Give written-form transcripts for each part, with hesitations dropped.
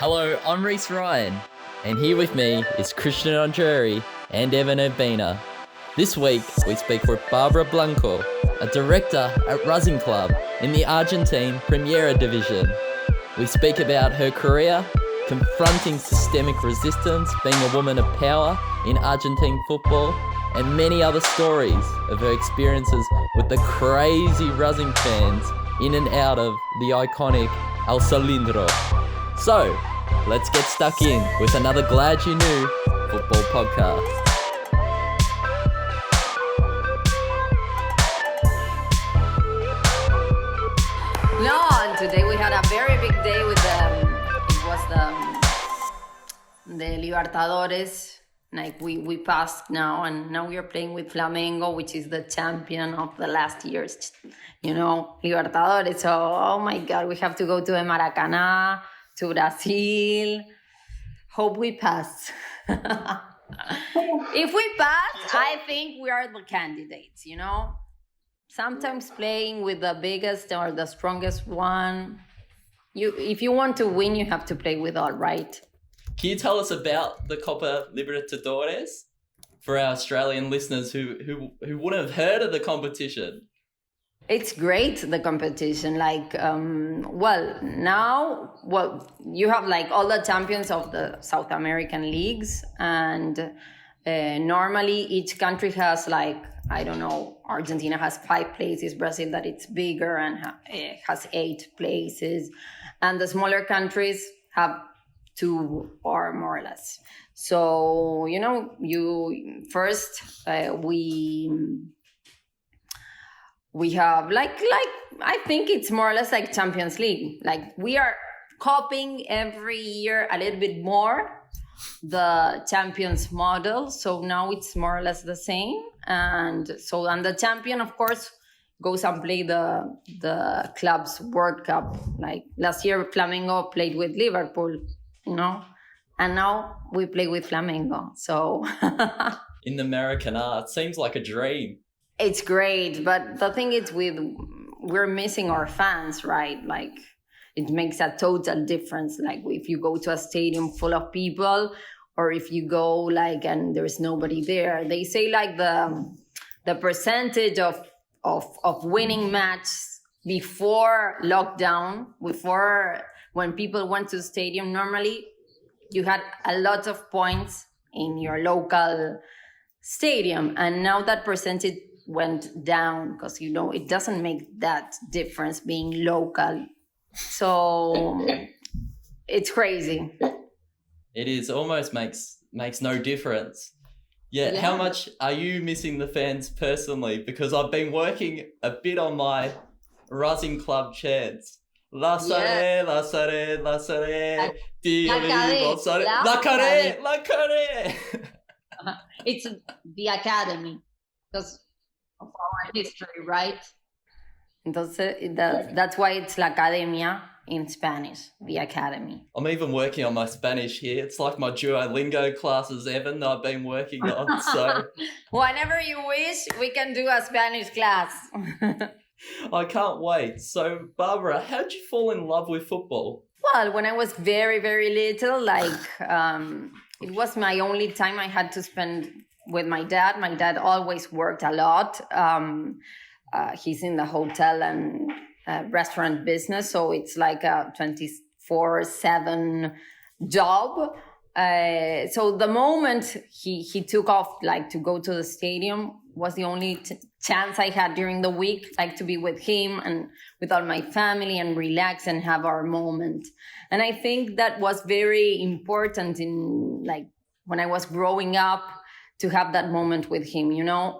Hello, I'm Reese Ryan, and here with me is Christian Andreri and Evan Urbina. This week, we speak with Barbara Blanco, a director at Racing Club in the Argentine Primera Division. We speak about her career, confronting systemic resistance, being a woman of power in Argentine football, and many other stories of her experiences with the crazy Racing fans in and out of the iconic El Cilindro. So, let's get stuck in with another Glad You Knew football podcast. No, and today we had a very big day with the Libertadores. Like we passed now, and now we are playing with Flamengo, which is the champion of the last years, Libertadores. So, oh my God, we have to go to the Maracanã, to Brazil. Hope we pass. If we pass, I think we are the candidates, Sometimes playing with the biggest or the strongest one. If you want to win, you have to play with all, right? Can you tell us about the Copa Libertadores for our Australian listeners who wouldn't have heard of the competition? It's great, the competition. Now you have all the champions of the South American leagues, and normally each country has Argentina has 5 places, Brazil that it's bigger and has 8 places, and the smaller countries have 2 or more or less. So, we have I think it's more or less like Champions League. We are copying every year a little bit more the Champions model. So now it's more or less the same. And the champion, of course, goes and play the club's World Cup. Like last year, Flamengo played with Liverpool, and now we play with Flamengo. So in the Maracanã, it seems like a dream. It's great, but the thing is we're missing our fans, right? It makes a total difference. If you go to a stadium full of people, or if you go and there's nobody there. They say the percentage of winning matches before lockdown, when people went to the stadium, normally you had a lot of points in your local stadium, and now that percentage went down because it doesn't make that difference being local. So it's crazy. It is almost makes no difference. Yeah. How much are you missing the fans personally? Because I've been working a bit on my Racing Club chants. La Sare, La Sare, La Sare, La Care. It's the academy because of our history, right? Entonces, that's why it's La Academia in Spanish, the academy. I'm even working on my Spanish here. It's like my Duolingo classes, Evan, that I've been working on. So whenever you wish, we can do a Spanish class. I can't wait. So, Barbara, how did you fall in love with football? Well, when I was very, very little, it was my only time I had to spend with my dad. My dad always worked a lot. He's in the hotel and restaurant business, so it's like a 24/7 job. So the moment he took off, to go to the stadium, was the only chance I had during the week, to be with him and with all my family and relax and have our moment. And I think that was very important in when I was growing up, to have that moment with him,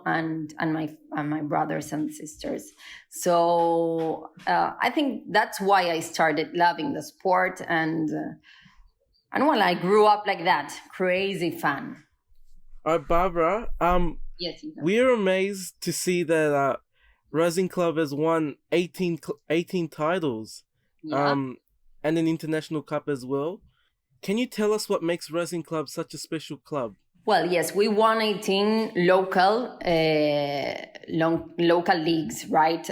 and my brothers and sisters. So I think that's why I started loving the sport, and I grew up like that, crazy fan. Barbara, yes, we are amazed to see that Racing Club has won 18 titles, and an international cup as well. Can you tell us what makes Racing Club such a special club? Well, yes, we won 18 local leagues, right?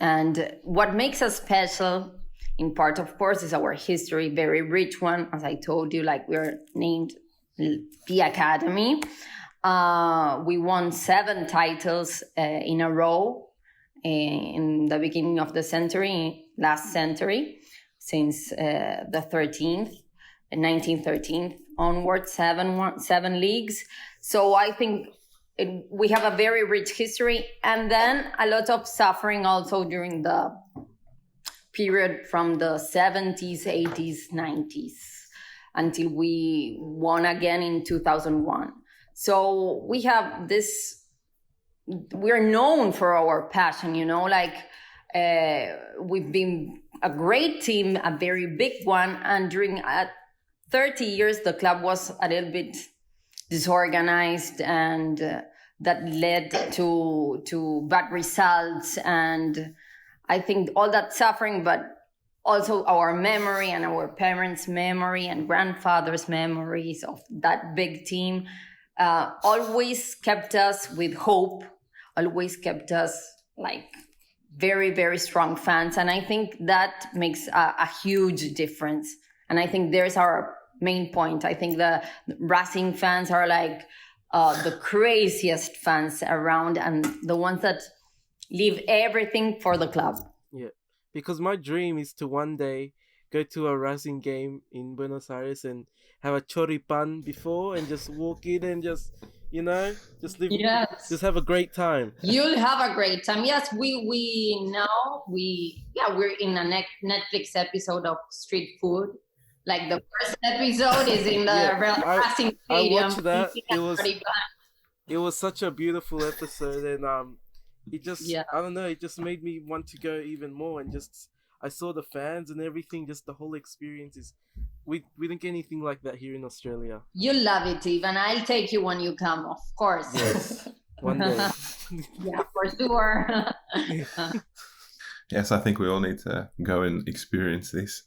And what makes us special in part, of course, is our history, very rich one. As I told you, like we're named the Academy. We won 7 titles in a row in the beginning of the century, last century, since the 1913 onwards, 7 leagues. So I think we have a very rich history, and then a lot of suffering also during the period from the 70s, 80s, 90s, until we won again in 2001. So we have this, we're known for our passion, like we've been a great team, a very big one. And during 30 years, the club was a little bit disorganized, and that led to bad results. And I think all that suffering, but also our memory and our parents' memory and grandfathers' memories of that big team always kept us with hope, always kept us like very, very strong fans. And I think that makes a huge difference. And I think there's our main point. I think the Racing fans are like the craziest fans around, and the ones that leave everything for the club. Yeah, because my dream is to one day go to a Racing game in Buenos Aires and have a choripan before and just walk in and just just live, just have a great time. You'll have a great time. Yes, we're in a Netflix episode of Street Food. Like the first episode is in the Racing Stadium. I watched that. It was such a beautiful episode, and it just I don't know, it just made me want to go even more. And just I saw the fans and everything. Just the whole experience is we don't get anything like that here in Australia. You'll love it, Eve, and I'll take you when you come, of course. Yes, one day. Yeah, for sure. Yes, I think we all need to go and experience this.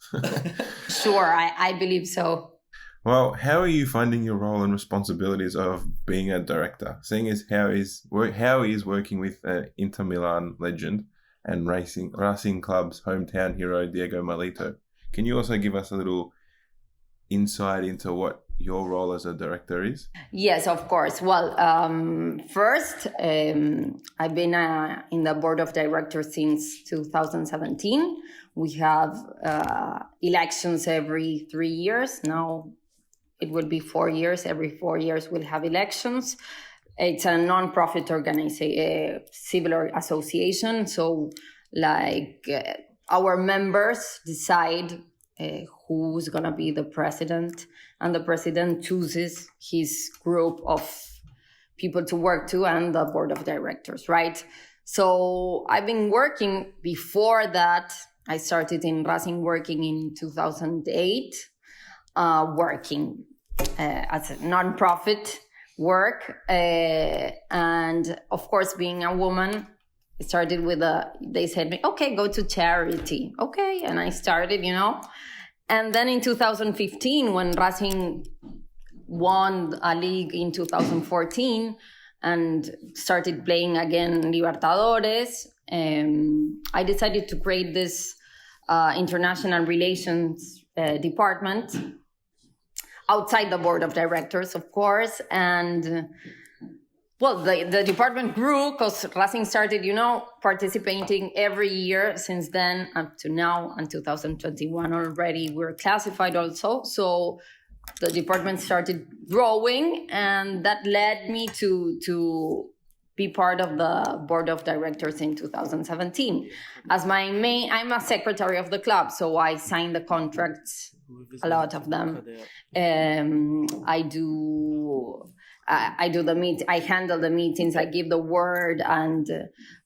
Sure, I believe so. Well, how are you finding your role and responsibilities of being a director? Seeing as how he is working with Inter Milan legend and Racing Club's hometown hero Diego Milito. Can you also give us a little insight into what your role as a director is? Yes, of course. Well, first, I've been in the board of directors since 2017. We have elections every 3 years. Now it will be 4 years. Every 4 years we'll have elections. It's a non-profit organization, civil association. So our members decide who's going to be the president, and the president chooses his group of people to work to and the board of directors, right? So I've been working before that. I started in Racing working in 2008, working as a non-profit work. And of course, being a woman, it started with they said, okay, go to charity. Okay, and I started, And then in 2015, when Racing won a league in 2014 and started playing again Libertadores, I decided to create this international relations department outside the board of directors, of course. And well, the department grew because Racing started, participating every year since then up to now, and 2021 already. We're classified also. So the department started growing, and that led me to be part of the board of directors in 2017. As I'm a secretary of the club, so I sign the contracts, a lot of them. I handle the meetings, I give the word, and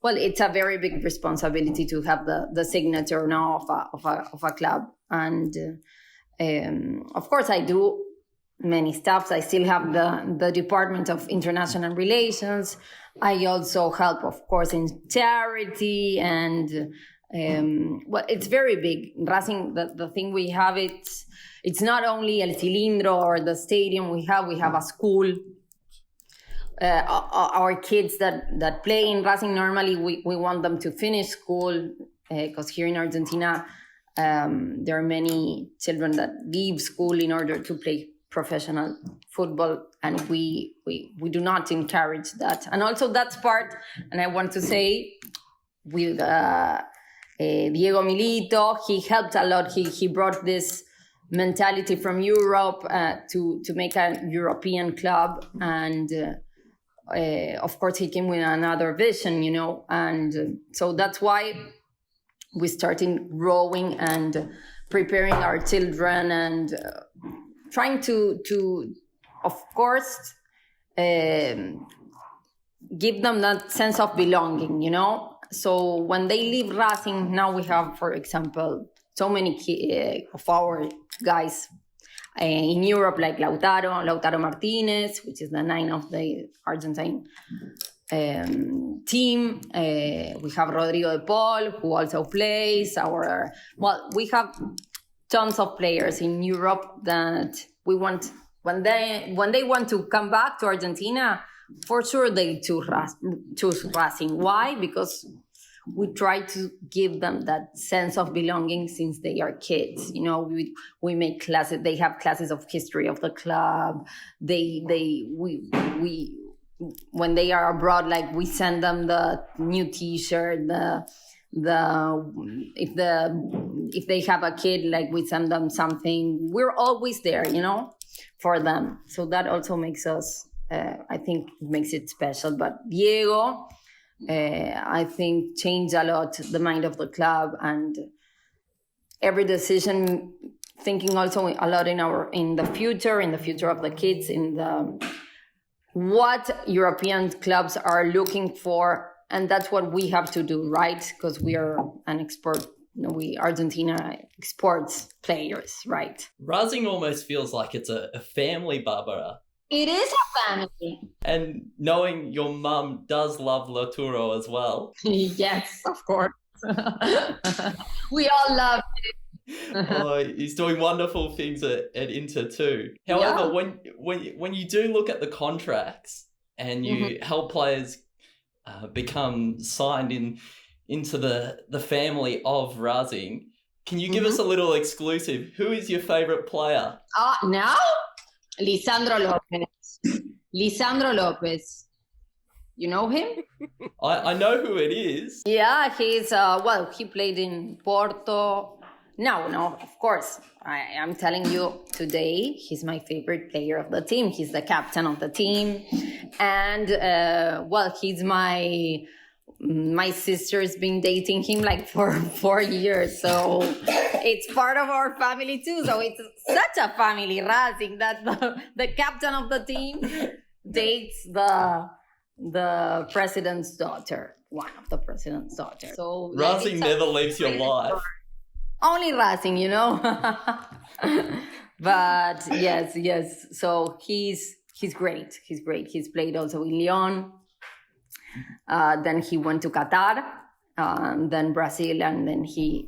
well, it's a very big responsibility to have the signature now of a club. And of course, I do many stuff. I still have the Department of International Relations. I also help, of course, in charity, and well, it's very big. Racing, the thing we have, it's not only El Cilindro or the stadium. We have a school. Our kids that play in Racing, normally we want them to finish school, because here in Argentina There are many children that leave school in order to play professional football, and we do not encourage that. And also that's part, and I want to say, with Diego Milito, he helped a lot. He brought this mentality from Europe to make a European club, and of course he came with another vision, and so that's why we started growing and preparing our children and trying to of course give them that sense of belonging, So when they leave Racing, now we have, for example, so many of our guys in Europe, like Lautaro Martinez, which is the 9 of the Argentine team. We have Rodrigo de Paul, who also plays. We have tons of players in Europe that we want, when they want to come back to Argentina, for sure they choose Racing. Why? Because we try to give them that sense of belonging since they are kids. We make classes. They have classes of history of the club. We when they are abroad, like, we send them the new T-shirt. If they have a kid, like, we send them something. We're always there, for them. So that also makes us. I think makes it special. But Diego, I think, changed a lot the mind of the club, and every decision, thinking also a lot in the future of the kids, what European clubs are looking for, and that's what we have to do, right? Because we are an export. Argentina exports players, right? Racing almost feels like it's a family, Barbara. It is a family. And knowing your mum does love Lautaro as well. Yes, of course. We all love it. He's doing wonderful things at Inter too. However, when you do look at the contracts and you help players become signed into the family of Racing, can you give us a little exclusive? Who is your favourite player? Now? Lisandro Lopez. You know him? I know who it is. Yeah, he's, he played in Porto. No, of course. I am telling you today, he's my favorite player of the team. He's the captain of the team. And, he's my sister's been dating him like for 4 years, so it's part of our family too. So it's such a family, Racing, that the captain of the team dates the president's daughter, one of the president's daughter. So Racing never leaves your life. Only Racing, But yes. So he's great. He's great. He's played also in Lyon. Then he went to Qatar, then Brazil, and then he's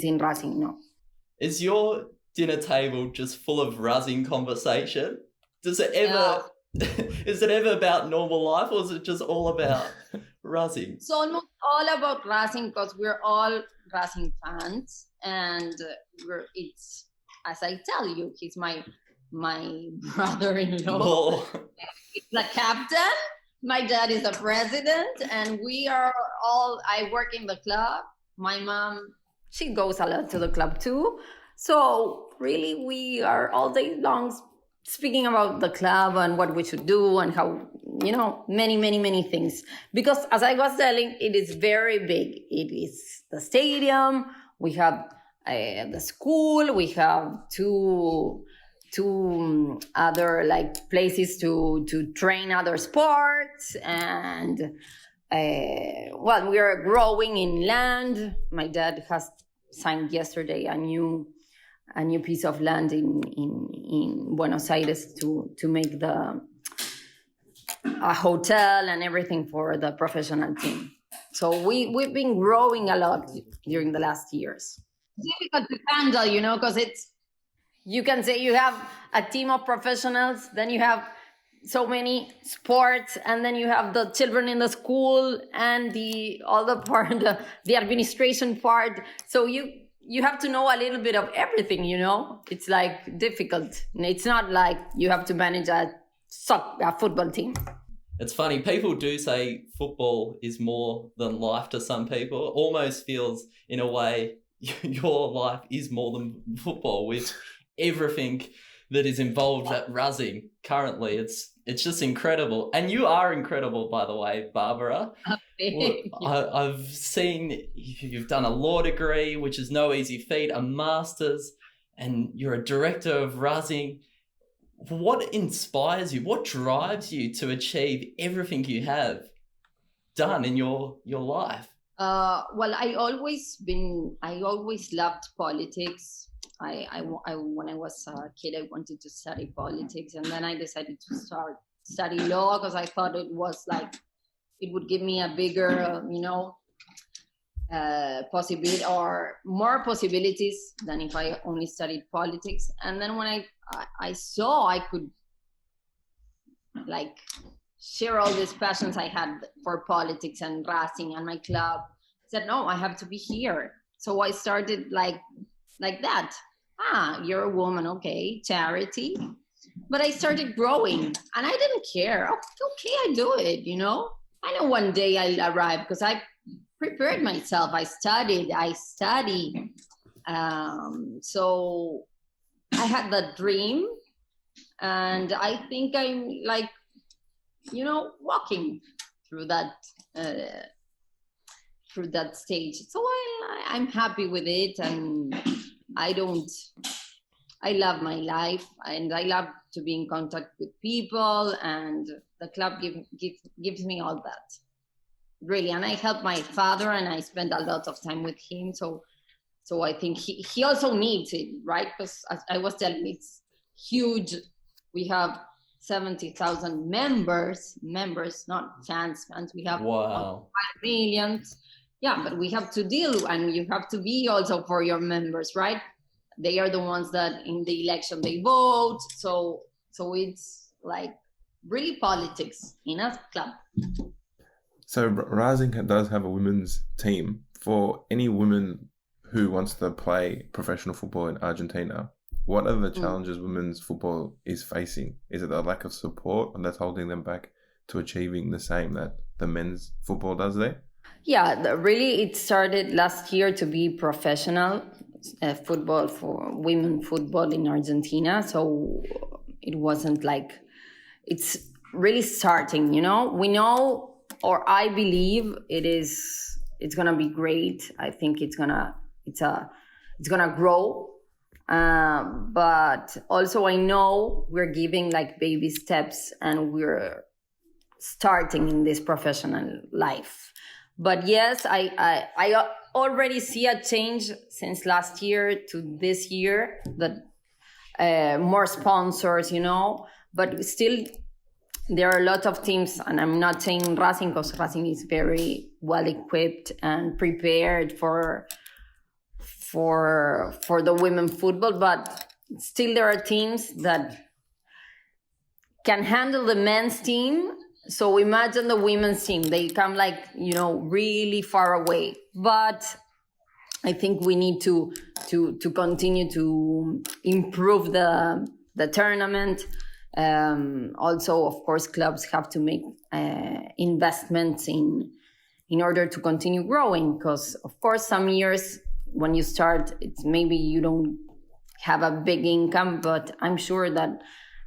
in Racing now. Is your dinner table just full of Racing conversation? Does it ever? Is it ever about normal life, or is it just all about Racing? It's almost all about Racing because we're all Racing fans, and it's, as I tell you, he's my brother-in-law. Oh. He's the captain. My dad is the president, and we are all, I work in the club. My mom, she goes a lot to the club too. So really, we are all day long speaking about the club and what we should do and how, many things. Because as I was telling, it is very big. It is the stadium. We have the school. We have two other places to train other sports, and we are growing in land. My dad has signed yesterday a new piece of land in Buenos Aires to make a hotel and everything for the professional team. So we've been growing a lot during the last years. It's difficult to handle, because it's, you can say you have a team of professionals, then you have so many sports, and then you have the children in the school and the administration part. So you you have to know a little bit of everything, you know? It's like difficult. It's not like you have to manage a football team. It's funny, people do say football is more than life to some people. It almost feels, in a way, your life is more than football with everything that is involved at Racing currently. It's just incredible. And you are incredible, by the way, Barbara. I've seen you've done a law degree, which is no easy feat, a master's, and you're a director of Racing. What inspires you? What drives you to achieve everything you have done in your life? Well, I always loved politics. I when I was a kid, I wanted to study politics, and then I decided to study law because I thought it would give me a bigger, possibility or more possibilities than if I only studied politics. And then when I saw I could like share all these passions I had for politics and Racing and my club, I said, no, I have to be here. So I started like that. You're a woman, okay, charity. But I started growing and I didn't care. Okay, I do it, I know one day I'll arrive because I prepared myself. I studied. So I had that dream, and I think I'm like, walking through that stage. So I'm happy with it, and I love my life, and I love to be in contact with people, and the club gives me all that, really. And I help my father, and I spend a lot of time with him. So I think he also needs it, right? Because as I was telling you, it's huge. We have 70,000 members, not fans. We have 5 million. Yeah, but we have to deal, and you have to be also for your members, right? They are the ones that in the election they vote. So it's like really politics in a club. So Racing does have a women's team. For any woman who wants to play professional football in Argentina, what are the challenges women's football is facing? Is it the lack of support and that's holding them back to achieving the same that the men's football does there? Yeah, really, it started last year to be professional football for women football in Argentina. So it wasn't like it's really starting, We know, or I believe it's gonna be great. I think it's gonna grow. But also I know we're giving like baby steps and we're starting in this professional life. But yes, I already see a change since last year to this year, that more sponsors, but still there are a lot of teams, and I'm not saying Racing because Racing is very well equipped and prepared for the women football, but still there are teams that can handle the men's team. So imagine the women's team, they come like, really far away. But I think we need to continue to improve the tournament. Also, of course, clubs have to make investments in order to continue growing, because of course some years when you start, it's maybe you don't have a big income, but I'm sure that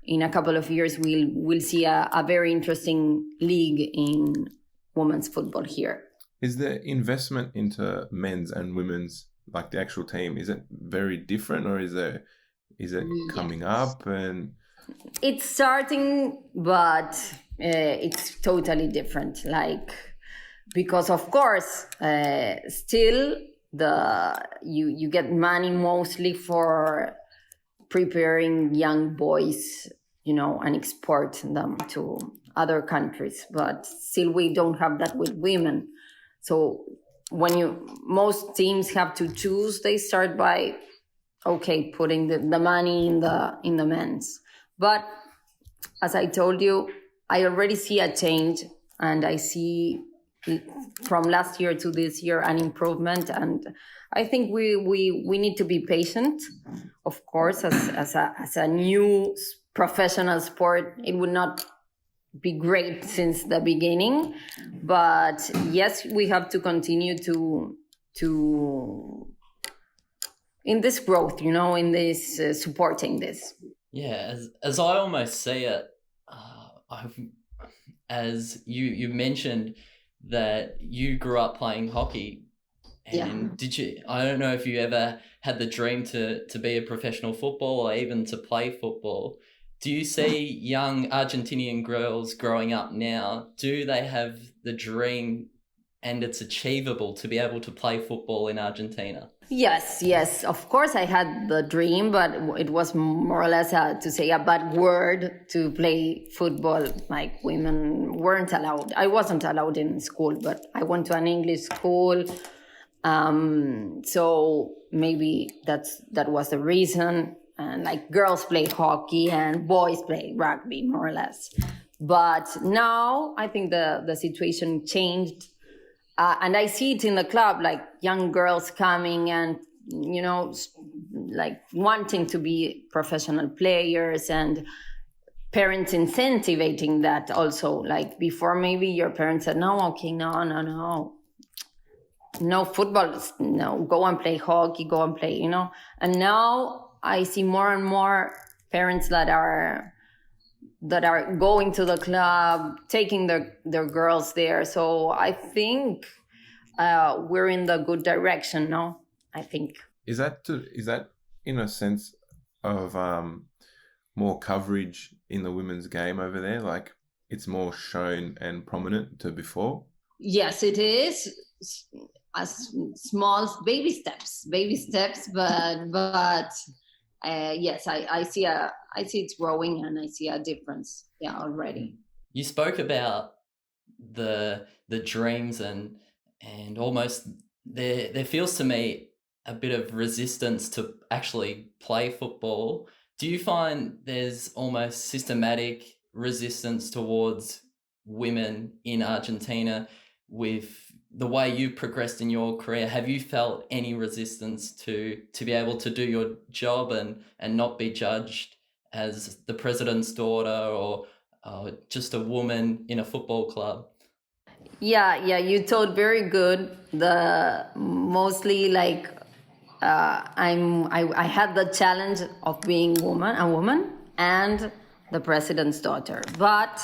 in a couple of years we'll see a very interesting league in women's football here. Is the investment into men's and women's, like the actual team, is it very different, or is it coming up? And it's starting, but it's totally different. Like, because of course, still you get money mostly for preparing young boys, and export them to other countries. But still, we don't have that with women. So when most teams have to choose, they start by, putting the money in the men's. But as I told you, I already see a change, and I see from last year to this year an improvement, and I think we need to be patient. Of course, as a new professional sport, it would not be great since the beginning, but yes, we have to continue to in this growth, in this supporting this. Yeah, as I almost see it, as you mentioned that you grew up playing hockey, and did you? I don't know if you ever had the dream to be a professional footballer or even to play football. Do you see young Argentinian girls growing up now? Do they have the dream, and it's achievable to be able to play football in Argentina? Yes, of course I had the dream, but it was more or less to say a bad word to play football. Like, women weren't allowed. I wasn't allowed in school, but I went to an English school. So maybe that was the reason. And like, girls play hockey and boys play rugby, more or less. But now I think the situation changed. And I see it in the club, like young girls coming and, like wanting to be professional players, and parents incentivizing that also. Like, before, maybe your parents said, no, okay, no football, no, go and play hockey, go and play, And now I see more and more parents that are going to the club, taking their girls there. So I think we're in the good direction, no? I think. Is that in a sense of more coverage in the women's game over there? Like, it's more shown and prominent to before? Yes, it is. As small baby steps, but yes, I see it's growing, and I see a difference. Yeah, already. You spoke about the dreams, and almost there feels to me a bit of resistance to actually play football. Do you find there's almost systematic resistance towards women in Argentina with the way you progressed in your career? Have you felt any resistance to be able to do your job and not be judged as the president's daughter or just a woman in a football club? Yeah, you told very good. The mostly like I had the challenge of being a woman and the president's daughter. But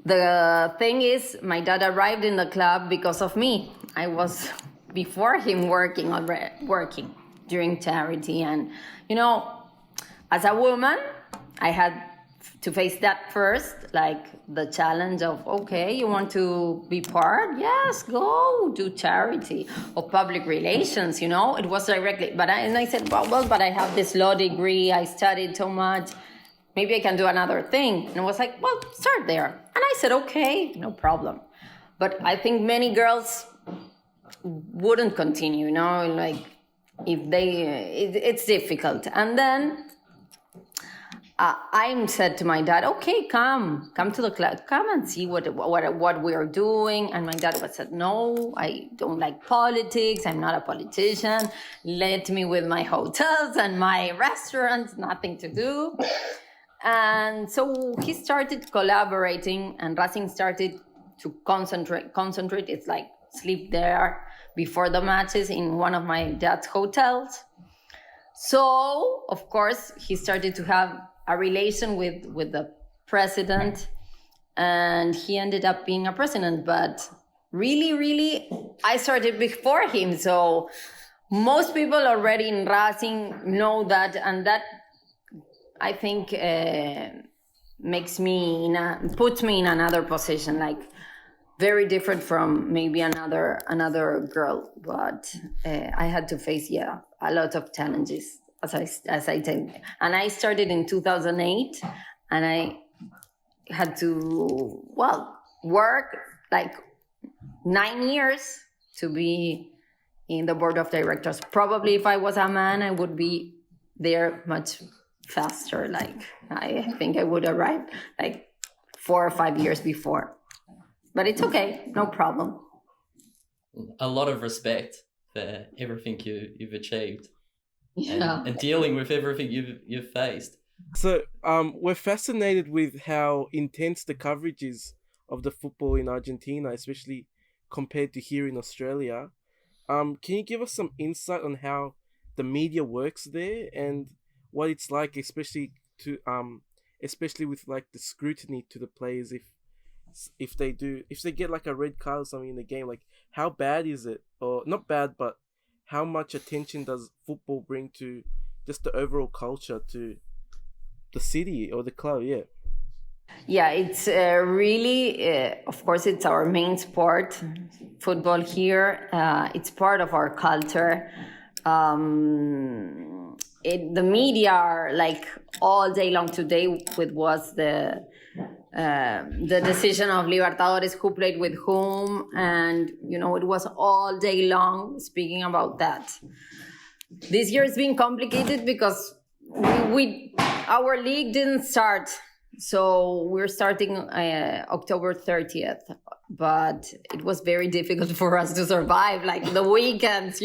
the thing is, my dad arrived in the club because of me. I was before him working during charity, and as a woman, I had to face that first, like the challenge of, okay, you want to be part? Yes, go do charity or public relations, It was directly, but I said, well, but I have this law degree, I studied so much, maybe I can do another thing. And I was like, well, start there. And I said, okay, no problem. But I think many girls wouldn't continue, like it's difficult. And then I said to my dad, okay, come to the club, come and see what we are doing. And my dad said, no, I don't like politics. I'm not a politician. Let me with my hotels and my restaurants, nothing to do. And so he started collaborating, and Racing started to concentrate. It's like sleep there before the matches in one of my dad's hotels. So, of course, he started to have a relation with the president, and he ended up being a president. But really, I started before him. So most people already in Racing know that, and that, I think, puts me in another position, like very different from maybe another girl. But I had to face a lot of challenges, as I tell. And I started in 2008, and I had to work like 9 years to be in the board of directors. Probably if I was a man, I would be there much faster. Like, I think I would arrive like 4 or 5 years before. but it's okay, no problem. A lot of respect for everything you've achieved. Yeah. And dealing with everything you've faced. So, we're fascinated with how intense the coverage is of the football in Argentina, especially compared to here in Australia. Can you give us some insight on how the media works there and what it's like, especially with like the scrutiny to the players if they get like a red card or something in the game, like how bad is it, or not bad, but how much attention does football bring to just the overall culture to the city or the club? Yeah, it's really, of course, it's our main sport, football here. It's part of our culture. The media are like all day long today with was the decision of Libertadores, who played with whom, and it was all day long speaking about that. This year has been complicated because our league didn't start, so we're starting October 30th, but it was very difficult for us to survive, like the weekends,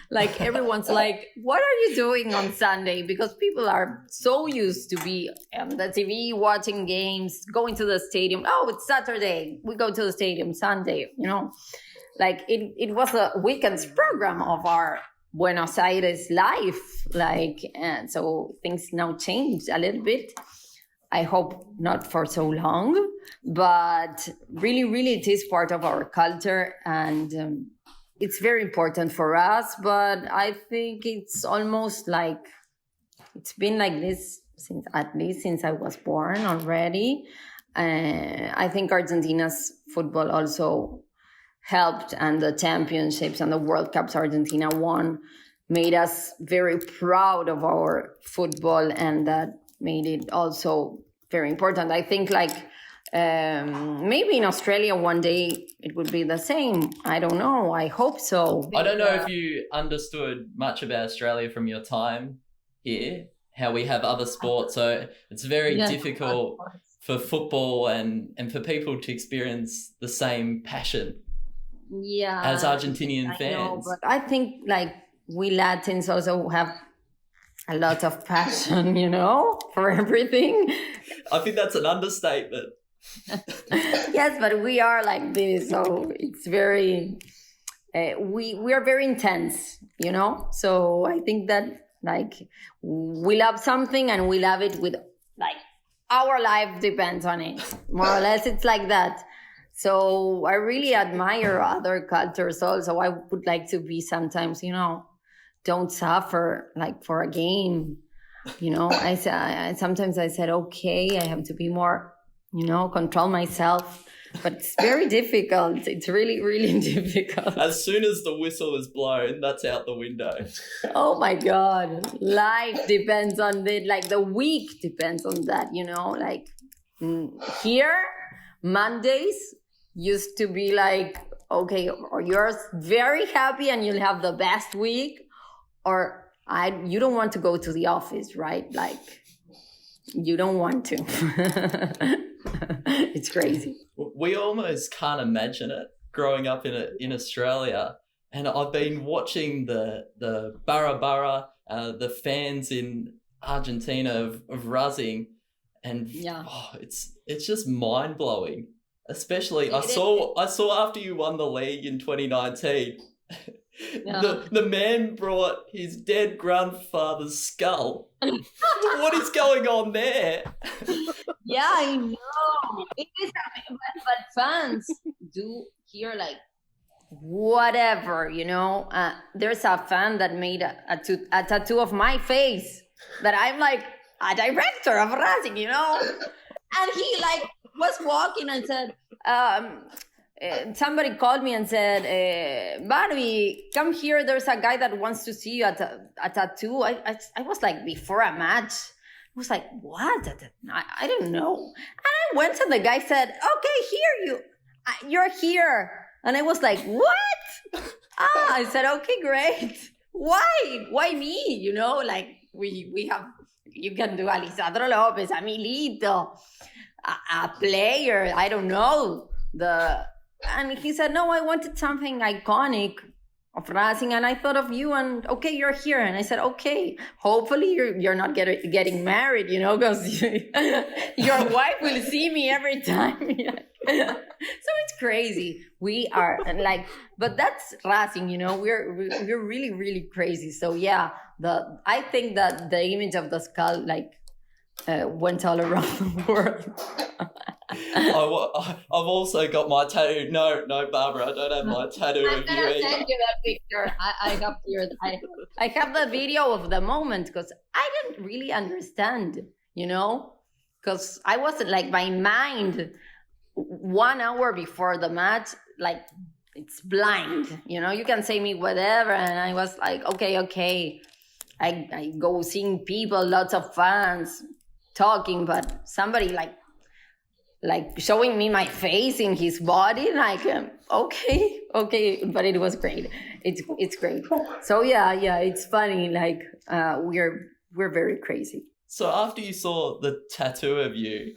like everyone's like, what are you doing on Sunday? Because people are so used to be on the TV watching games, going to the stadium. Oh, it's Saturday, we go to the stadium. Sunday, like it was a weekend's program of our Buenos Aires life, and so things now changed a little bit. I hope not for so long, but really, really it is part of our culture, and it's very important for us. But I think it's almost like it's been like this since I was born already. I think Argentina's football also helped, and the championships and the World Cups Argentina won made us very proud of our football, and that made it also very important. I think maybe in Australia one day it would be the same. I don't know. I hope so. I don't know if you understood much about Australia from your time here, how we have other sports. So it's very difficult for football and for people to experience the same passion as Argentinian fans. Know, but I think we Latins also have a lot of passion, for everything. I think that's an understatement. Yes, but we are like this, so it's very we are very intense, so I think that we love something and we love it with our life depends on it, more or less. It's like that. So I really admire other cultures also. I would like to be sometimes, don't suffer for a game. Sometimes I said, okay, I have to be more, control myself. But it's very difficult. It's really, really difficult. As soon as the whistle is blown, that's out the window. Oh my God. Life depends on it. The week depends on that, here, Mondays used to be okay, or you're very happy and you'll have the best week, or you don't want to go to the office, right? You don't want to. It's crazy. We almost can't imagine it growing up in Australia. And I've been watching the Barra, the fans in Argentina of Racing, and it's just mind blowing. Especially, I saw after you won the league in 2019. The man brought his dead grandfather's skull. What is going on there? Yeah, I know. It is, but fans do here whatever, there's a fan that made a tattoo of my face that I'm a director of Racing, and he was walking and said, somebody called me and said, Barbie, come here. There's a guy that wants to see you at a tattoo. I was before a match. I was what? I don't know. And I went and the guy said, okay, you're here. And I was what? I said, okay, great. Why me? We have, you can do Alessandro Lopez, Emilito, a player, I don't know. And he said, no, I wanted something iconic of Racing, and I thought of you, and okay, you're here. And I said, okay, hopefully you're not getting married, because your wife will see me every time. So it's crazy. We are but that's Racing, we're really, really crazy. So yeah, I think that the image of the skull went all around the world. I've also got my tattoo. No, Barbara, I don't have my tattoo of you I'm gonna either. send you that picture. I have the video of the moment, because I didn't really understand, because I wasn't my mind 1 hour before the match, it's blind, you can say me whatever, and I was like, okay. I go seeing people, lots of fans talking, but somebody showing me my face in his body, okay, but it was great. It's great. So yeah, it's funny. We're very crazy. So after you saw the tattoo of you,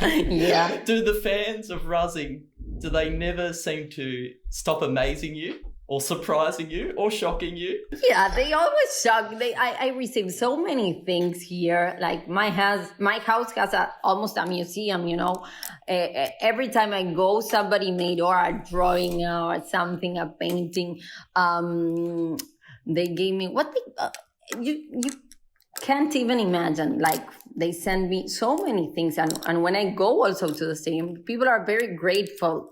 Yeah. do the fans of Racing, do they never seem to stop amazing you, or surprising you, or shocking you? Yeah, they always shock. I receive so many things here. My house has almost a museum. Every time I go, somebody made or a drawing or something, a painting. They gave me you can't even imagine. They send me so many things, and when I go also to the stadium, people are very grateful.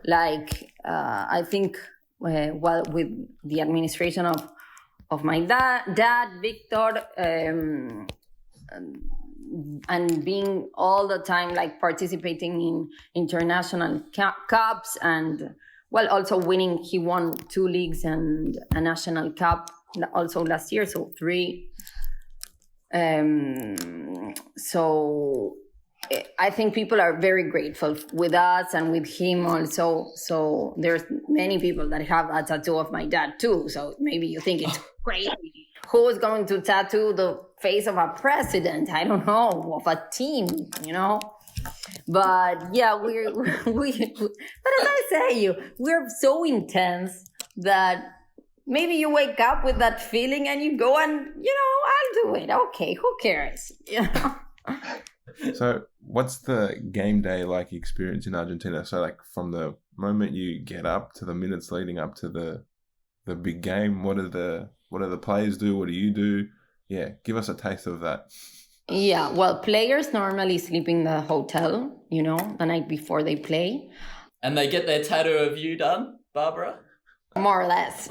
I think. With the administration of my dad Victor, and being all the time participating in international cups, and also winning. He won 2 leagues and a national cup also last year, so 3. So I think people are very grateful with us and with him also. So there's many people that have a tattoo of my dad too. So maybe you think it's crazy. Who is going to tattoo the face of a president? I don't know, of a team, But yeah, but as I say, we're so intense that maybe you wake up with that feeling and you go and, I'll do it. Okay, who cares? So what's the game day experience in Argentina? So from the moment you get up to the minutes leading up to the big game, what do the players do? What do you do? Yeah, give us a taste of that. Yeah, well, players normally sleep in the hotel, the night before they play. And they get their tattoo of you done, Barbara? More or less.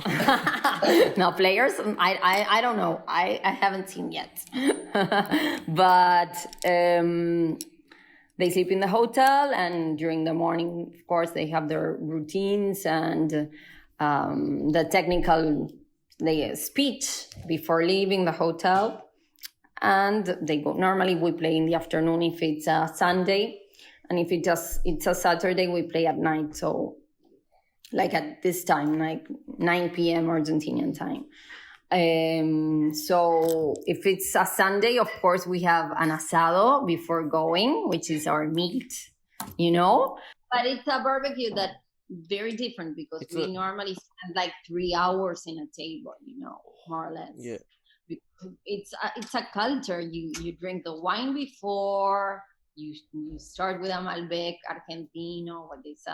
No, players, I don't know. I haven't seen yet. But they sleep in the hotel, and during the morning, of course, they have their routines and the technical speech before leaving the hotel. And they go. Normally, we play in the afternoon if it's a Sunday, and if it's a Saturday, we play at night. So at this time, 9 p.m. Argentinian time. So if it's a Sunday, of course, we have an asado before going, which is our meat, But it's a barbecue that very different, because we normally spend 3 hours in a table, more or less. Yeah. It's a culture. You drink the wine before. You start with a Malbec Argentino, what is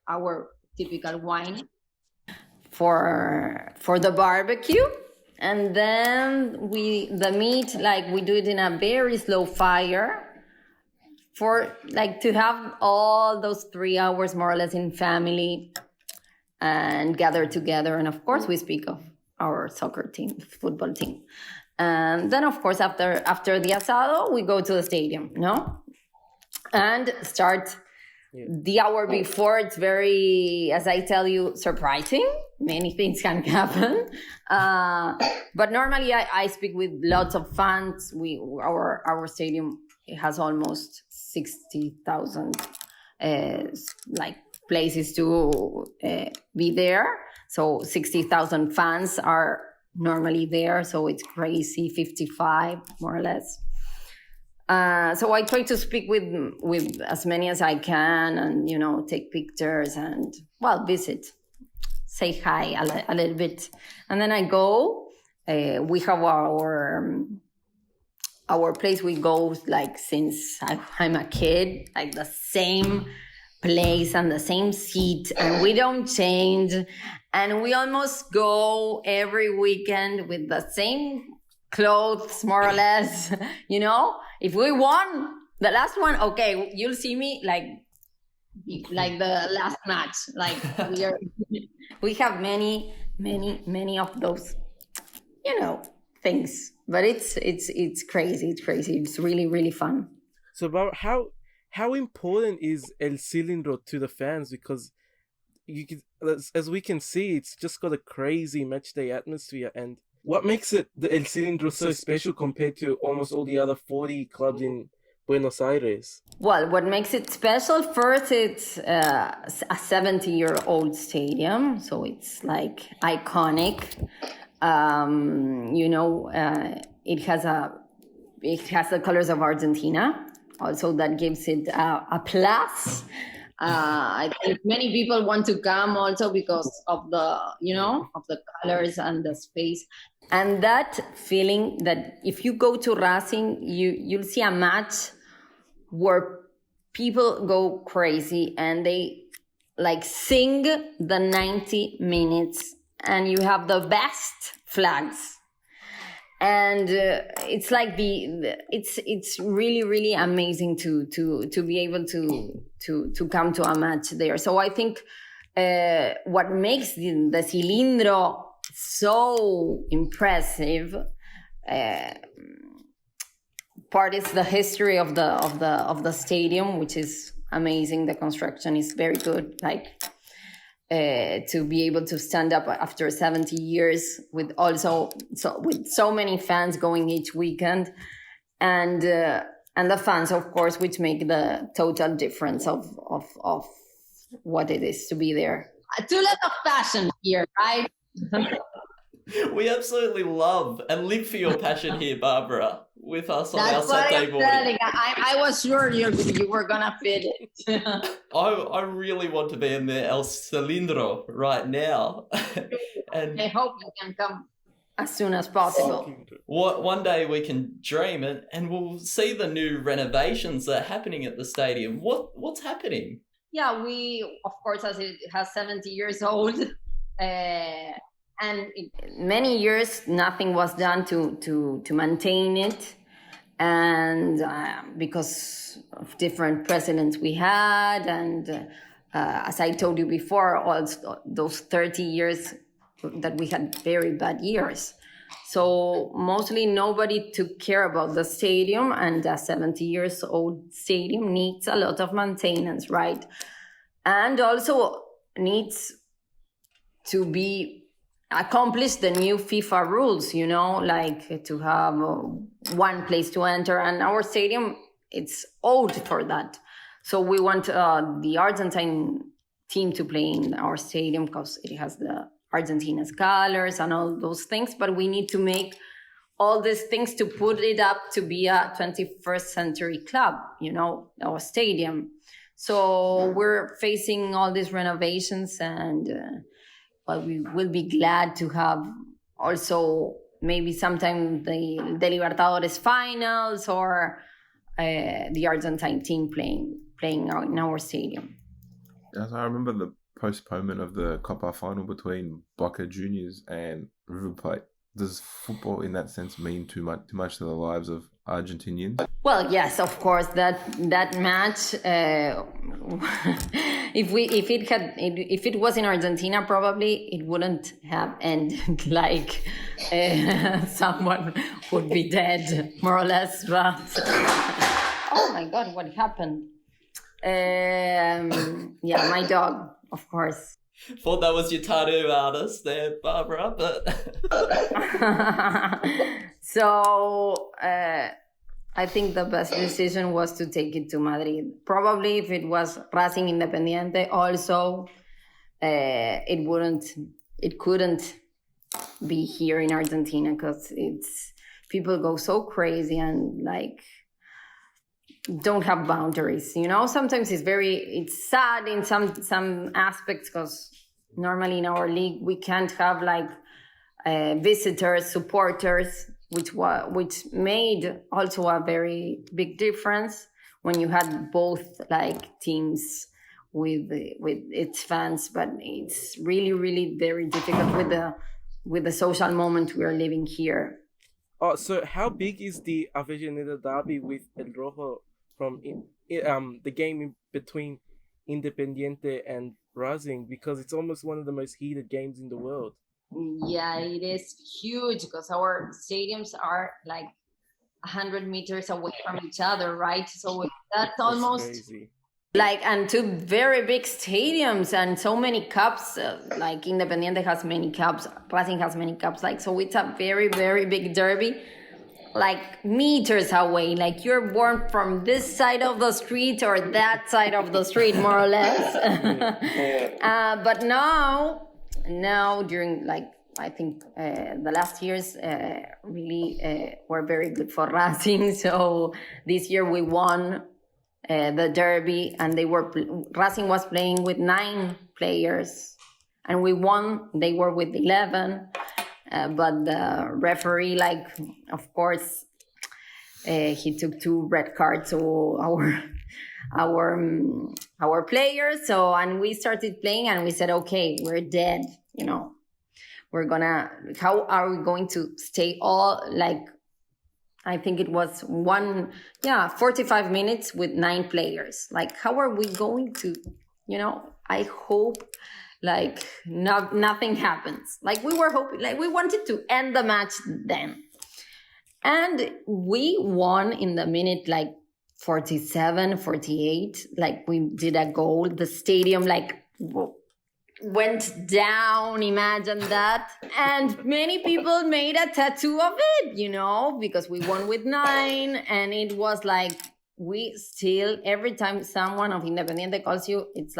our typical wine for the barbecue, and then the meat we do it in a very slow fire for to have all those 3 hours more or less in family and gather together. And of course we speak of our soccer team, football team, and then of course after the asado we go to the stadium, and start. The hour before, it's very, as I tell you, surprising. Many things can happen. But normally I speak with lots of fans. Our stadium has almost 60,000 places to be there. So 60,000 fans are normally there. So it's crazy, 55 more or less. So I try to speak with as many as I can, and take pictures and visit, say hi a little bit, and then I go. We have our place. We go like since I'm a kid, like the same place and the same seat, and we don't change, and we almost go every weekend with the same clothes, more or less. If we won the last one, okay, you'll see me like the last match. Like we have many of those, things. But it's crazy. It's crazy. It's really, really fun. So, Barbara, how important is El Cilindro to the fans? Because as we can see, it's just got a crazy matchday atmosphere. And what makes the El Cilindro so special compared to almost all the other 40 clubs in Buenos Aires? Well, what makes it special, first, it's a 70-year-old stadium, so it's like iconic. It has the colors of Argentina. Also, that gives it a plus. I think many people want to come also because of the colors and the space, and that feeling that if you go to Racing, you'll see a match where people go crazy and they like sing the 90 minutes, and you have the best flags. And it's like it's really, really amazing to be able to come to a match there. So I think what makes the Cilindro so impressive part is the history of the stadium, which is amazing. The construction is very good. Like to be able to stand up after 70 years with so many fans going each weekend, and the fans, of course, which make the total difference of what it is to be there. Too lot of passion here, right? We absolutely love and live for your passion here, Barbara, with us on That's our Saturday morning. I was sure you were gonna fit it. I really want to be in the El Cilindro right now. And I hope you can come as soon as possible. One day we can dream it, and we'll see the new renovations that are happening at the stadium. What's happening? Yeah, we, of course, as it has 70 years old, and many years nothing was done to maintain it, and because of different presidents we had, and as I told you before, also those 30 years that we had very bad years. So mostly nobody took care about the stadium, and a 70 years old stadium needs a lot of maintenance, right? And also needs to be accomplish the new FIFA rules, like to have one place to enter, and our stadium, it's old for that. So we want the Argentine team to play in our stadium because it has the Argentina's colors and all those things, but we need to make all these things to put it up to be a 21st century club, our stadium. So we're facing all these renovations, and we will be glad to have also maybe sometime the Libertadores finals or the Argentine team playing in our stadium. Yes, I remember the postponement of the Copa final between Boca Juniors and River Plate. Does football in that sense mean too much to the lives of Argentinians? Well, yes, of course. That match, if it was in Argentina, probably it wouldn't have ended like someone would be dead, more or less. But oh my God, what happened? Yeah, my dog, of course. Thought that was your tattoo artist there, Barbara, but... So I think the best decision was to take it to Madrid. Probably if it was Racing Independiente also, it couldn't be here in Argentina because people go so crazy, and like don't have boundaries. Sometimes it's sad in some aspects, because normally in our league we can't have like visitors, supporters, which made also a very big difference when you had both like teams with its fans. But it's really, really very difficult with the social moment we are living here. Oh, so how big is the Avellaneda Derby with El Rojo from the game in between Independiente and Racing? Because it's almost one of the most heated games in the world. Yeah, it is huge, because our stadiums are like 100 meters away from each other, right? So that's almost crazy. And two very big stadiums and so many cups. Like Independiente has many cups, Racing has many cups. So it's a very, very big derby, like meters away. Like you're born from this side of the street or that side of the street, more or less. But now during I think the last years really were very good for Racing. So this year we won the derby, and Racing was playing with 9 players, and we won. They were with 11, but the referee, of course, he took 2 red cards to our players. So, and we started playing, and we said, okay, we're dead. How are we going to stay all I think it was 45 minutes with 9 players. How are we going to, I hope nothing happens. We were hoping, we wanted to end the match then. And we won in the minute 47, 48. We did a goal. The stadium went down, imagine that. And many people made a tattoo of it, because we won with 9. And it was we still, every time someone of Independiente calls you, it's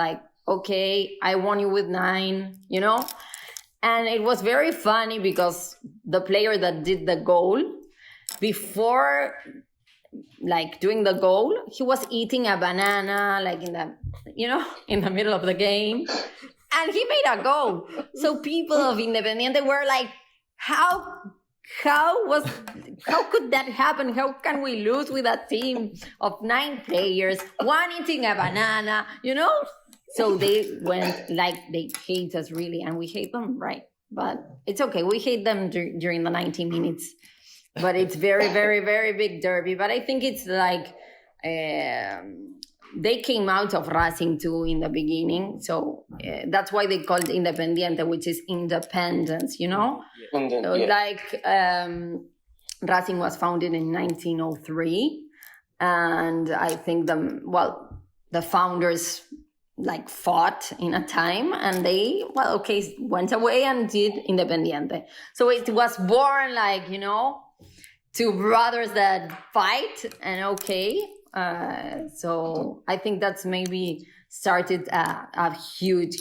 okay, I won you with 9, And it was very funny, because the player that did the goal, before doing the goal, he was eating a banana in the middle of the game. And he made a goal. So people of Independiente were how could that happen? How can we lose with a team of 9 players, one eating a banana, So they went they hate us really, and we hate them, right? But it's okay. We hate them during the 90 minutes. But it's very, very, very big derby. But I think it's they came out of Racing too in the beginning. So that's why they called Independiente, which is independence, Racing was founded in 1903. And I think the founders fought in a time, and they, went away and did Independiente. So it was born 2 brothers that fight, and so I think that's maybe started a huge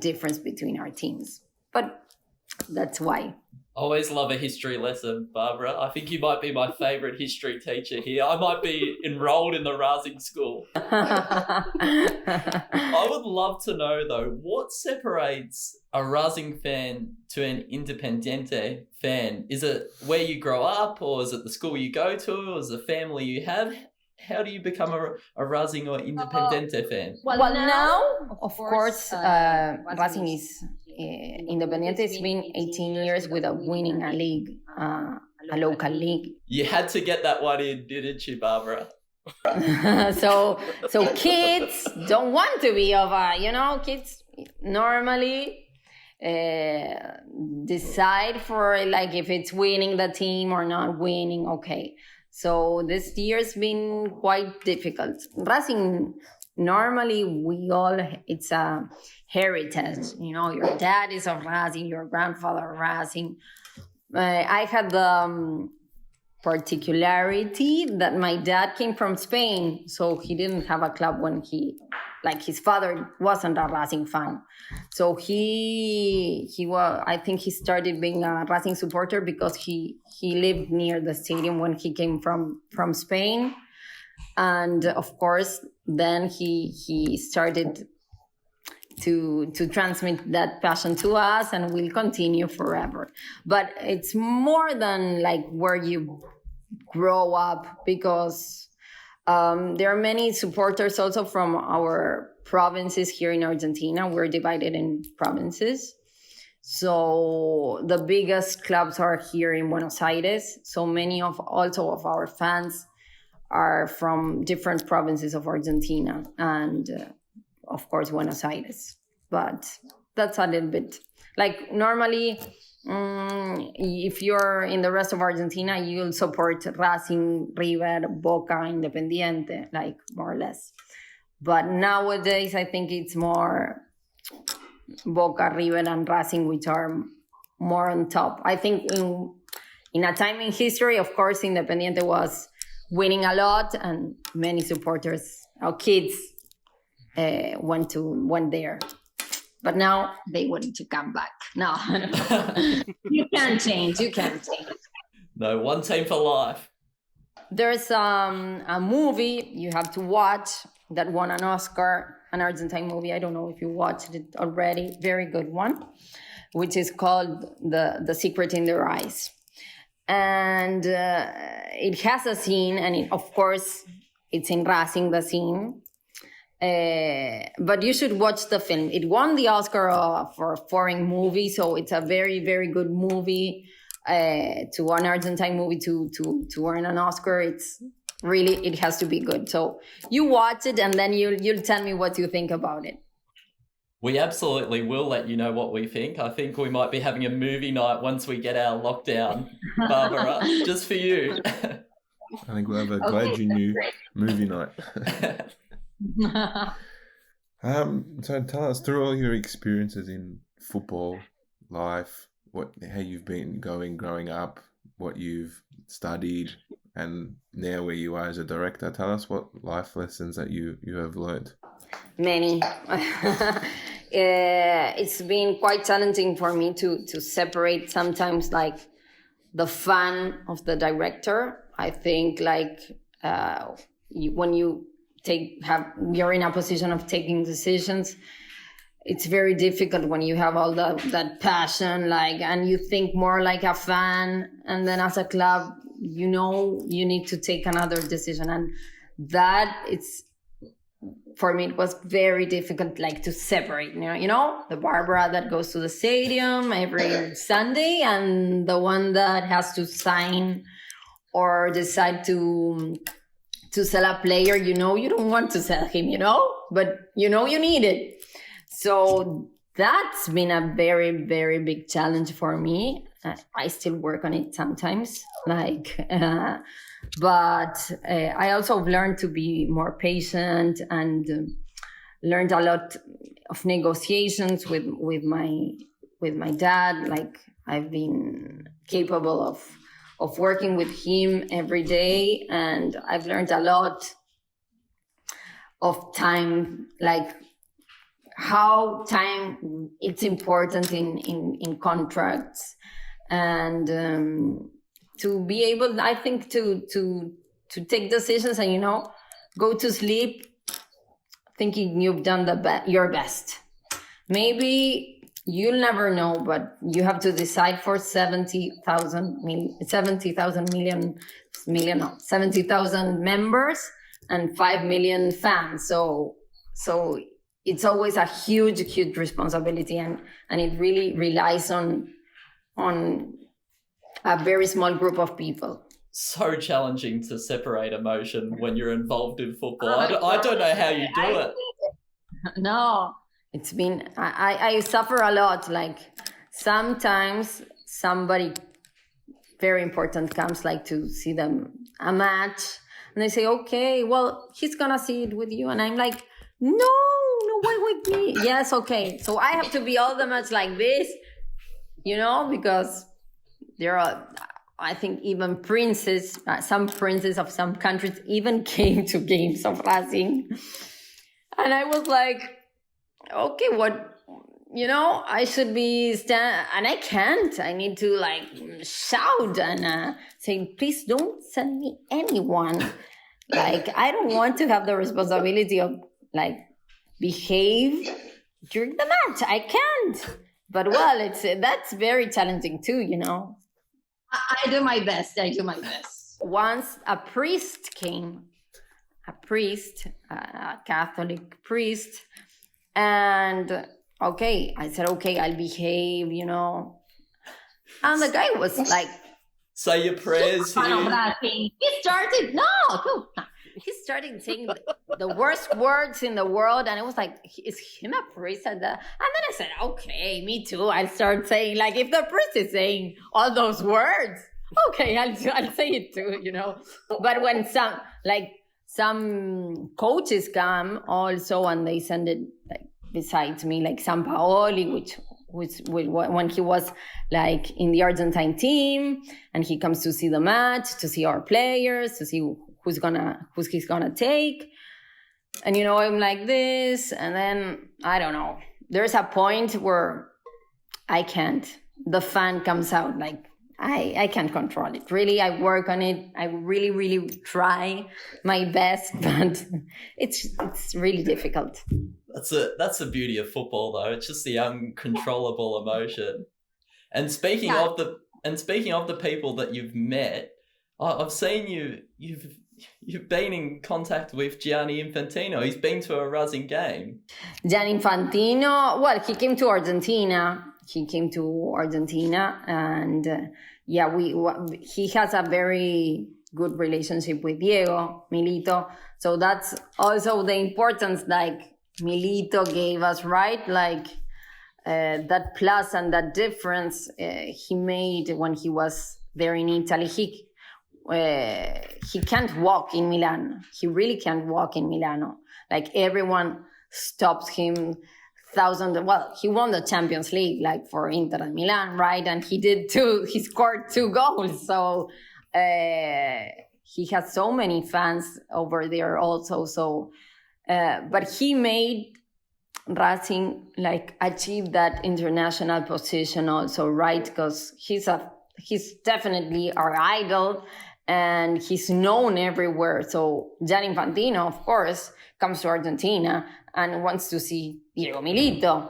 difference between our teams. But that's why. Always love a history lesson, Barbara. I think you might be my favourite history teacher here. I might be enrolled in the Racing school. I would love to know, though, what separates a Racing fan to an Independiente fan? Is it where you grow up, or is it the school you go to, or is it the family you have? How do you become a Racing or Independiente fan? Well, now, of course, Racing is... Independiente has been 18 years without winning a league, a local league. You had to get that one in, didn't you, Barbara? So kids don't want to be kids normally decide for if it's winning the team or not winning. Okay, so this year's been quite difficult. Racing, normally it's a heritage, your dad is of Racing, your grandfather Racing. I had the particularity that my dad came from Spain, so he didn't have a club when he like his father wasn't a Racing fan. So he was, I think he started being a Racing supporter because he lived near the stadium when he came from Spain. And of course, then he started to transmit that passion to us, and will continue forever. But it's more than like where you grow up, because there are many supporters also from our provinces here in Argentina. We're divided in provinces. So the biggest clubs are here in Buenos Aires. So many of our fans are from different provinces of Argentina, and of course Buenos Aires. But that's a little bit like normally if you're in the rest of Argentina, you'll support Racing, River, Boca, Independiente, like more or less. But nowadays I think it's more Boca, River, and Racing which are more on top. I think in a time in history, of course, Independiente was winning a lot, and many supporters, our kids, went there. But now they want to come back. No. You can't change. No, one team for life. There's a movie you have to watch that won an Oscar, an Argentine movie. I don't know if you watched it already. Very good one, which is called The Secret in Their Eyes. And it has a scene, and of course, it's in Racing, the scene. But you should watch the film. It won the Oscar for a foreign movie, so it's a very, very good movie. To an Argentine movie to earn an Oscar, it's really, it has to be good. So you watch it, and then you'll tell me what you think about it. We absolutely will let you know what we think. I think we might be having a movie night once we get our lockdown, Barbara, just for you. I think we'll have a Glad You Knew movie night. So tell us, through all your experiences in football life, how you've been growing up, what you've studied, and now where you are as a director. Tell us what life lessons that you have learned. Many. It's been quite challenging for me to separate sometimes like the fun of the director. I think like when you're in a position of taking decisions, it's very difficult when you have all that passion, like, and you think more like a fan, and then as a club, you need to take another decision, and that for me, it was very difficult, like, to separate, the Barbara that goes to the stadium every Sunday, and the one that has to sign or decide to sell a player, you don't want to sell him, but you need it. So that's been a very, very big challenge for me. I still work on it sometimes, but I also learned to be more patient, and learned a lot of negotiations with my dad. Like, I've been capable of working with him every day, and I've learned a lot of time, like how time it's important in contracts, and to be able, I think, to take decisions and go to sleep thinking you've done your best. Maybe you'll never know, but you have to decide for 70,000 members and 5 million fans. So it's always a huge responsibility, and it really relies on a very small group of people. So challenging to separate emotion when you're involved in football. I don't know how you do it. No, it's been, I suffer a lot. Like, sometimes somebody very important comes, like, to see a match, and they say, okay, well, he's gonna see it with you, and I'm like, no, why with me? Yes, okay. So I have to be all the match like this, because there are, I think, even some princes of some countries even came to games of Racing. And I was like, okay, what, I should be and I can't. I need to like shout and say, please don't send me anyone. Like, I don't want to have the responsibility of like behave during the match. I can't. But well, that's very challenging too, I do my best. Once a priest came, a Catholic priest, and okay, I said, okay, I'll behave, And the guy was like, say your prayers here. He started, he started saying the worst words in the world, and it was like, is him a priest? And then I said, okay, me too. I'll start saying, like, if the priest is saying all those words, okay, I'll say it too, But when some coaches come also, and they send it like besides me, like Sampaoli, which when he was like in the Argentine team, and he comes to see the match, to see our players, to see who's he's gonna take, and I'm like this, and then I don't know. There's a point where I can't. The fan comes out, like I can't control it. Really, I work on it. I really, really try my best, but it's really difficult. That's the beauty of football, though. It's just the uncontrollable emotion. And speaking of the people that you've met, I've seen you've been in contact with Gianni Infantino. He's been to a Racing game. Gianni Infantino, well, he came to Argentina. And he has a very good relationship with Diego Milito. So that's also the importance, like Milito gave us, right? Like that plus and that difference he made when he was there in Italy. He can't walk in Milan. He really can't walk in Milano. Like everyone stops him. Well, he won the Champions League, like for Inter and Milan, right? And he scored 2 goals. So he has so many fans over there also. So, but he made Racing like achieve that international position also, right? Because he's definitely our idol, and he's known everywhere. So Gianni Infantino, of course, comes to Argentina and wants to see Diego Milito,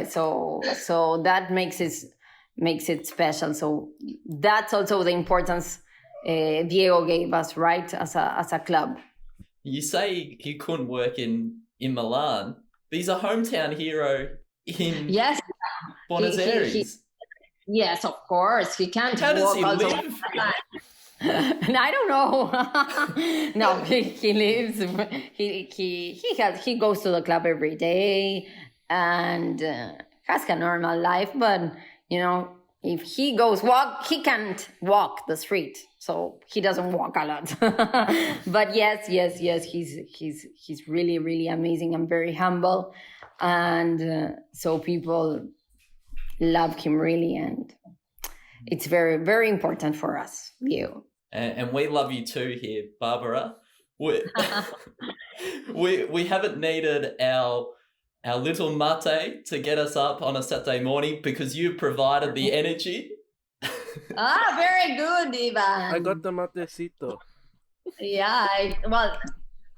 so that makes it special. So that's also the importance Diego gave us, right, as a club. You say he couldn't work in Milan, but he's a hometown hero in Buenos Aires. Yes, of course. He can't How does walk he also. live? I don't know. No, he lives. He goes to the club every day and has a normal life. But if he goes walk, he can't walk the street, so he doesn't walk a lot. But yes, he's really, really amazing and very humble, and so people love him really, and it's very, very important for us. And we love you too here, Barbara. We haven't needed our little mate to get us up on a Saturday morning because you provided the energy. Very good, Ivan. I got the matecito. Yeah,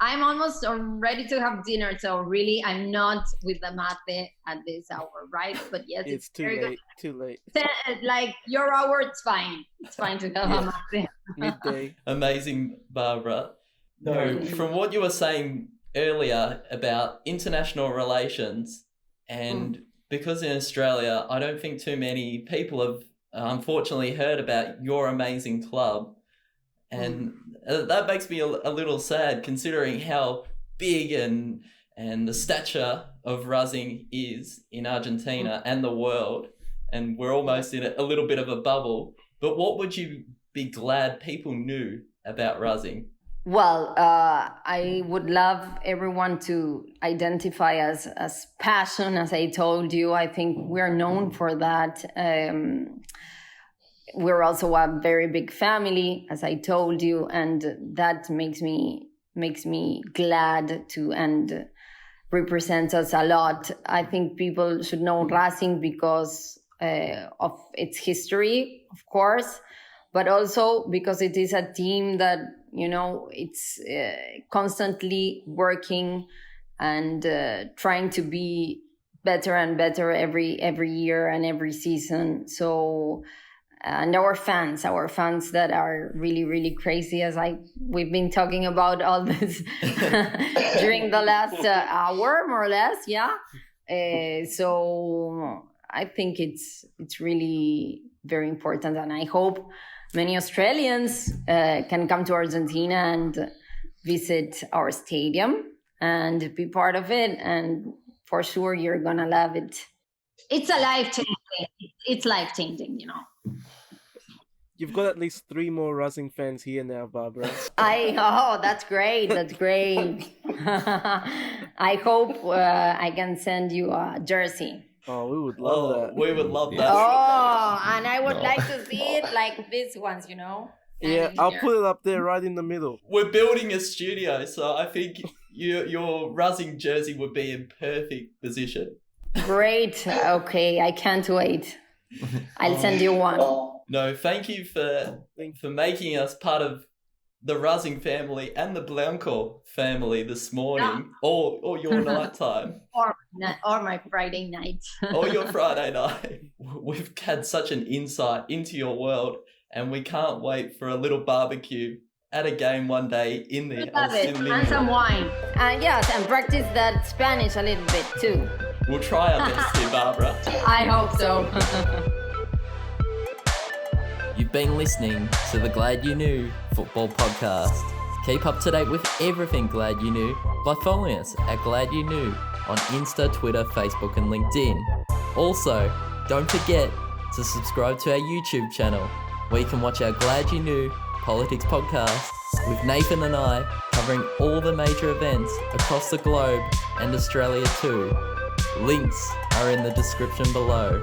I'm almost ready to have dinner, so really I'm not with the mate at this hour, right? But yes, It's too very late. Too late. good. Like your hour, it's fine. It's fine to have a mate. Midday. Amazing, Barbara. No, from what you were saying earlier about international relations, and because in Australia, I don't think too many people have unfortunately heard about your amazing club. And that makes me a little sad, considering how big and the stature of Racing is in Argentina and the world. And we're almost in a little bit of a bubble. But what would you be glad people knew about Racing? Well, I would love everyone to identify us as passion, as I told you. I think we're known for that. We're also a very big family, as I told you, and that makes me makes me glad to and represents us a lot. I think people should know Racing because of its history, of course, but also because it is a team that, it's constantly working and trying to be better and better every year and every season. So, and our fans that are really, really crazy, as we've been talking about all this during the last hour, more or less, yeah. So I think it's really very important, and I hope many Australians can come to Argentina and visit our stadium and be part of it, and for sure you're gonna love it. It's a life-changing. It's life-changing, You've got at least 3 more Racing fans here now, Barbara. That's great. That's great. I hope I can send you a jersey. Oh, we would love that. We would love that. Oh, and I would like to see it like these ones, Yeah, I'll put it up there right in the middle. We're building a studio, so I think your Racing jersey would be in perfect position. Great. Okay, I can't wait. I'll send you one. No, thank you for making us part of the Racing family and the Blanco family this morning, or your nighttime. Or my Friday night. Or your Friday night. We've had such an insight into your world, and we can't wait for a little barbecue at a game one day in the Love it. Cilindro. And some wine. And yes, and practice that Spanish a little bit too. We'll try our best here, Barbara. I hope so. You've been listening to the Glad You Knew Football Podcast. Keep up to date with everything Glad You Knew by following us at Glad You Knew on Insta, Twitter, Facebook and LinkedIn. Also, don't forget to subscribe to our YouTube channel where you can watch our Glad You Knew Politics podcast with Nathan and I covering all the major events across the globe and Australia too. Links are in the description below.